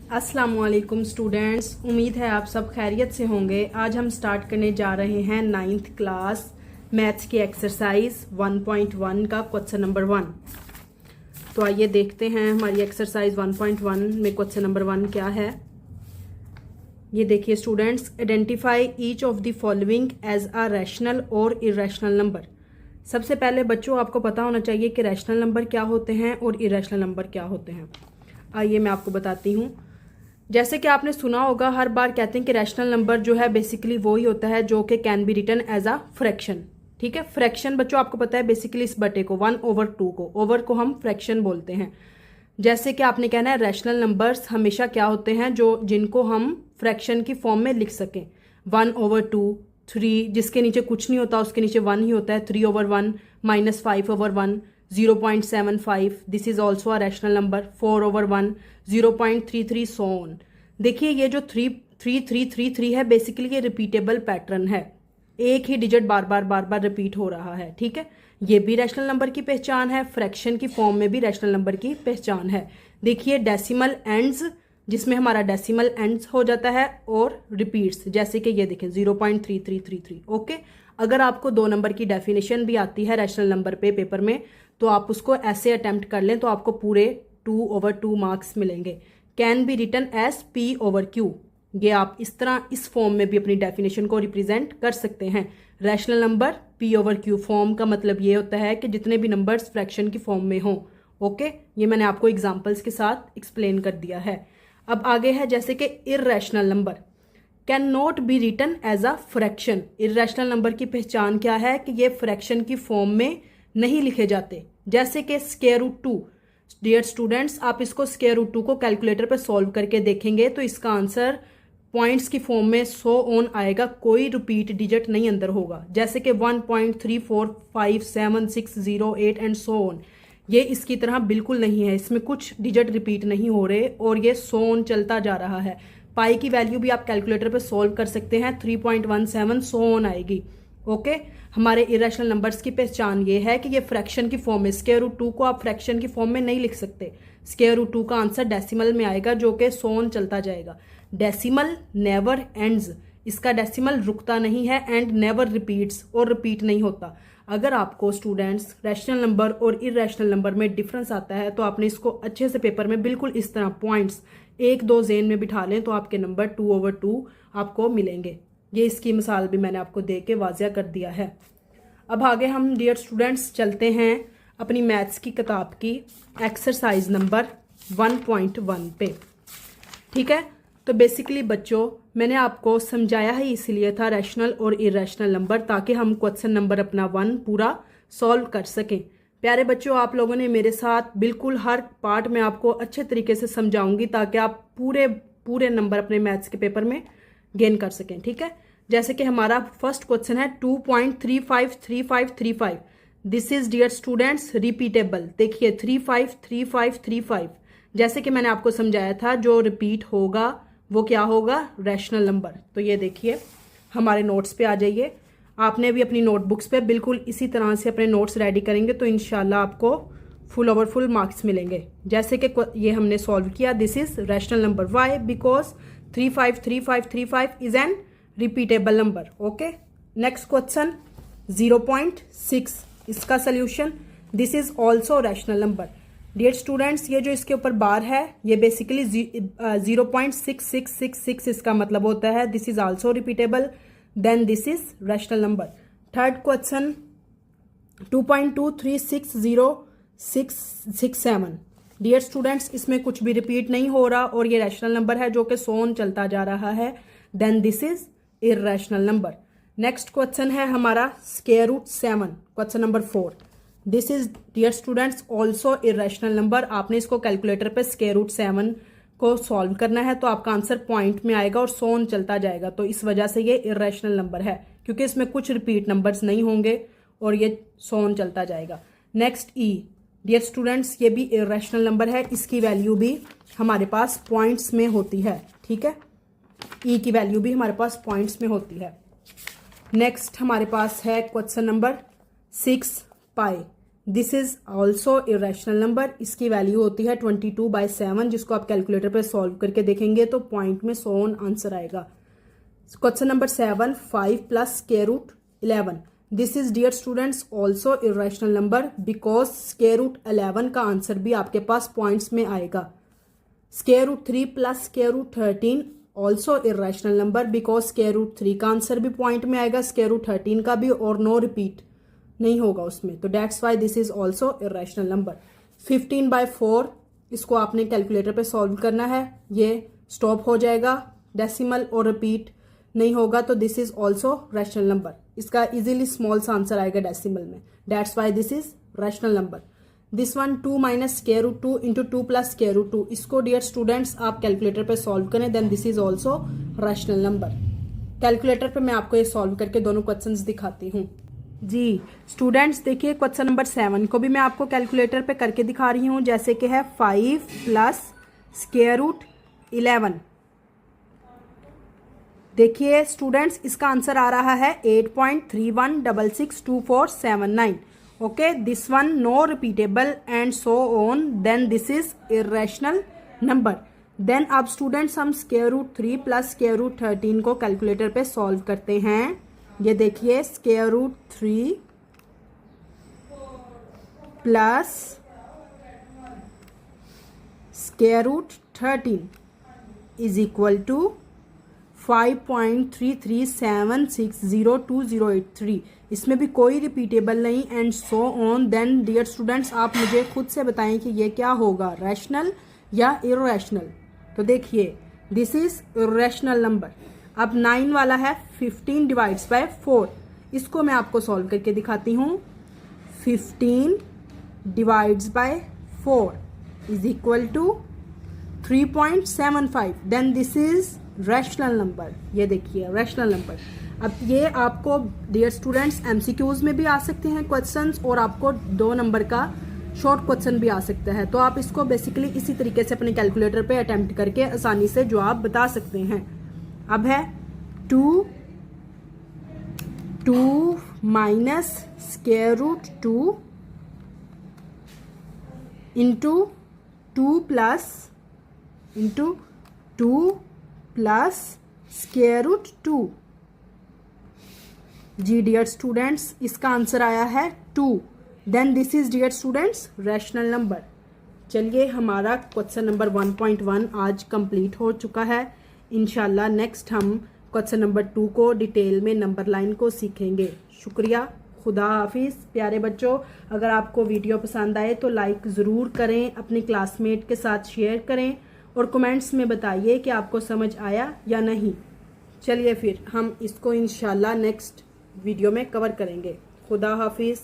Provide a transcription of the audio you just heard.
अस्सलामुअलैकुम स्टूडेंट्स, उम्मीद है आप सब खैरियत से होंगे। आज हम स्टार्ट करने जा रहे हैं 9th क्लास मैथ्स की एक्सरसाइज 1.1 का क्वेश्चन नंबर 1। तो आइए देखते हैं हमारी एक्सरसाइज 1.1 में क्वेश्चन नंबर 1 क्या है। ये देखिए students, identify each of the following as a rational और इरेशनल नंबर। सबसे पहले बच्चों आपको पता होना चाहिए कि रैशनल नंबर क्या होते हैं और इरेशनल नंबर क्या होते हैं। आइए मैं आपको बताती हूँ। जैसे कि आपने सुना होगा, हर बार कहते हैं कि रैशनल नंबर जो है बेसिकली वो ही होता है जो कि can be written as a fraction. ठीक है, फ्रैक्शन बच्चों आपको पता है बेसिकली इस बटे को 1/2 को, ओवर को हम फ्रैक्शन बोलते हैं। जैसे कि आपने कहना है रैशनल नंबर्स हमेशा क्या होते हैं जो जिनको हम फ्रैक्शन की फॉर्म में लिख सकें। 1/2, 3 जिसके नीचे कुछ नहीं होता उसके नीचे 1 ही होता है, 3/1, -5/1, 0.75, this is also a rational number, 4/1, 0.33 so on. देखिए ये जो 3 है बेसिकली ये रिपीटेबल पैटर्न है, एक ही डिजिट बार बार रिपीट हो रहा है। ठीक है, ये भी रैशनल नंबर की पहचान है, फ्रैक्शन की फॉर्म में भी रैशनल नंबर की पहचान है। देखिए डेसिमल एंड्स, जिसमें हमारा डेसिमल एंड्स हो जाता है, और रिपीट्स जैसे कि ये देखें 0.3333। ओके, अगर आपको 2 नंबर की डेफिनेशन भी आती है रैशनल नंबर पे पेपर में तो आप उसको ऐसे अटेम्प्ट कर लें तो आपको पूरे 2/2 मार्क्स मिलेंगे। Can be written as P/Q। ये आप इस तरह इस फॉर्म में भी अपनी डेफिनेशन को रिप्रेजेंट कर सकते हैं। रैशनल नंबर P/Q फॉर्म का मतलब ये होता है कि जितने भी नंबर्स फ्रैक्शन की फॉर्म में हों। ओके, ये मैंने आपको एग्जांपल्स के साथ एक्सप्लेन कर दिया है। अब आगे है जैसे कि irrational number can not be written as a fraction. Irrational number की पहचान क्या है कि ये फ्रैक्शन की फॉर्म में नहीं लिखे जाते। जैसे कि √2। डियर स्टूडेंट्स, आप इसको √2 को कैलकुलेटर पर सॉल्व करके देखेंगे तो इसका आंसर पॉइंट्स की फॉर्म में 100 ऑन आएगा, कोई रिपीट डिजिट नहीं अंदर होगा। जैसे कि 1.3457608 एंड सो ऑन, ये इसकी तरह बिल्कुल नहीं है, इसमें कुछ डिजिट रिपीट नहीं हो रहे और ये 100 ऑन चलता जा रहा है। पाई की वैल्यू भी आप कैलकुलेटर पर सॉल्व कर सकते हैं, 3.17 100 ऑन आएगी। ओके, हमारे इरेशनल नंबर्स की पहचान ये है कि ये फ्रैक्शन की फॉर्म में, √2 को आप फ्रैक्शन की फॉर्म में नहीं लिख सकते। √2 का आंसर डेसिमल में आएगा जो कि 100 ऑन चलता जाएगा। डेसिमल नेवर एंड्स, इसका डेसिमल रुकता नहीं है, एंड नेवर रिपीट्स, और रिपीट नहीं होता। अगर आपको स्टूडेंट्स रैशनल नंबर और इरेशनल नंबर में डिफरेंस आता है तो आपने इसको अच्छे से पेपर में बिल्कुल इस तरह पॉइंट्स 1-2 ज़ेन में बिठा लें तो आपके नंबर 2/2 आपको मिलेंगे। ये इसकी मिसाल भी मैंने आपको दे के वाजिया कर दिया है। अब आगे हम डियर स्टूडेंट्स चलते हैं अपनी मैथ्स की किताब की एक्सरसाइज नंबर 1.1 पे। ठीक है, तो बेसिकली बच्चों मैंने आपको समझाया ही इसलिए था रैशनल और इरेशनल नंबर, ताकि हम क्वेश्चन नंबर अपना 1 पूरा सॉल्व कर सकें। प्यारे बच्चों, आप लोगों ने मेरे साथ बिल्कुल हर पार्ट में आपको अच्छे तरीके से समझाऊंगी ताकि आप पूरे नंबर अपने मैथ्स के पेपर में गेन कर सकें। ठीक है, जैसे कि हमारा फर्स्ट क्वेश्चन है 2.353535। This is dear students repeatable. देखिए 353535, जैसे कि मैंने आपको समझाया था जो रिपीट होगा वो क्या होगा, रैशनल नंबर। तो ये देखिए हमारे नोट्स पे आ जाइए। आपने भी अपनी नोटबुक्स पे बिल्कुल इसी तरह से अपने नोट्स रेडी करेंगे तो इंशाल्लाह आपको फुल ओवर फुल मार्क्स मिलेंगे। जैसे कि ये हमने सॉल्व किया, this is rational number. Why? Because 353535 is an repeatable number. Okay, next question 0.6, इसका solution, this is also rational number. Dear students, ये जो इसके ऊपर बार है ये बेसिकली 0.6666 इसका मतलब होता है this is also repeatable, then this is rational number. Third question 2.2360667। Dear students, इसमें कुछ भी रिपीट नहीं हो रहा और ये रैशनल नंबर है जो कि 100 ऑन चलता जा रहा है, then this is irrational number. Next question है हमारा √7, question number 4। This is dear students also irrational number. आपने इसको कैलकुलेटर पे √7 को सॉल्व करना है तो आपका आंसर पॉइंट में आएगा और 100 ऑन चलता जाएगा, तो इस वजह से ये इररेशनल नंबर है क्योंकि इसमें कुछ रिपीट नंबर्स नहीं होंगे और ये 100 ऑन चलता जाएगा। नेक्स्ट E, डियर स्टूडेंट्स ये भी इररेशनल नंबर है, इसकी वैल्यू भी हमारे पास पॉइंट्स में होती है। ठीक है, E की वैल्यू भी हमारे पास पॉइंट्स में होती है। नेक्स्ट हमारे पास है question number 6 pi. This is also irrational number. इसकी वैल्यू होती है 22/7, जिसको आप कैलकुलेटर पे सॉल्व करके देखेंगे तो पॉइंट में 100 आंसर आएगा। Question number 7, 5 + √11। This is dear students also irrational number because √11 का आंसर भी आपके पास पॉइंट्स में आएगा। √3 + √13 ऑल्सो इरेशनल नंबर बिकॉज √3 का आंसर भी पॉइंट में आएगा, √13 का भी, और नो रिपीट नहीं होगा उसमें, तो dates why this is also irrational number. 15/4 इसको आपने कैलकुलेटर पे सॉल्व करना है, ये स्टॉप हो जाएगा, डेसिमल और रिपीट नहीं होगा, तो this is also rational number. इसका इजीली स्मॉल सा आंसर आएगा डेसिमल में, that's why this is rational number. This one 2 - √2 × 2 + √2, इसको डियर स्टूडेंट्स आप कैलकुलेटर पे सॉल्व करें, then this is also rational number. Calculator पे मैं आपको ये सॉल्व करके दोनों क्वेश्चंस दिखाती हूँ। जी स्टूडेंट्स देखिए, क्वेश्चन नंबर 7 को भी मैं आपको कैलकुलेटर पे करके दिखा रही हूँ, जैसे कि है 5 + √11। देखिए स्टूडेंट्स, इसका आंसर आ रहा है 8.31662479। Okay, this one no repeatable and so on, then this is irrational number. Then अब स्टूडेंट्स हम √3 + √13 को कैलकुलेटर पे सॉल्व करते हैं। ये देखिए, √3 + √13 इज इक्वल टू 5.33760283। इसमें भी कोई रिपीटेबल नहीं and so on. Then dear students, आप मुझे खुद से बताएं कि ये क्या होगा, रैशनल या इरेशनल। तो देखिए, दिस इज इरेशनल नंबर। अब 9 वाला है 15/4, इसको मैं आपको सॉल्व करके दिखाती हूँ। 15/4 is equal to 3.75, then this is rational number. ये देखिए रैशनल नंबर। अब ये आपको डियर स्टूडेंट्स एमसीक्यूज में भी आ सकते हैं क्वेश्चंस, और आपको 2 नंबर का शॉर्ट क्वेश्चन भी आ सकता है, तो आप इसको बेसिकली इसी तरीके से अपने कैलकुलेटर पे अटेम्प्ट करके आसानी से जवाब बता सकते हैं। अब है 2 - √2 इंटू 2 + √2। जी डियर स्टूडेंट्स, इसका आंसर आया है 2, then this is dear students rational number. चलिए, हमारा क्वेश्चन नंबर 1.1 आज कंप्लीट हो चुका है। इंशाल्लाह नेक्स्ट हम क्वेश्चन नंबर 2 को डिटेल में नंबर लाइन को सीखेंगे। शुक्रिया, खुदा हाफिज प्यारे बच्चों। अगर आपको वीडियो पसंद आए तो लाइक ज़रूर करें, अपनी क्लासमेट के साथ शेयर करें, और कमेंट्स में बताइए कि आपको समझ आया या नहीं। चलिए फिर हम इसको इंशाल्लाह नेक्स्ट वीडियो में कवर करेंगे। खुदा हाफिज।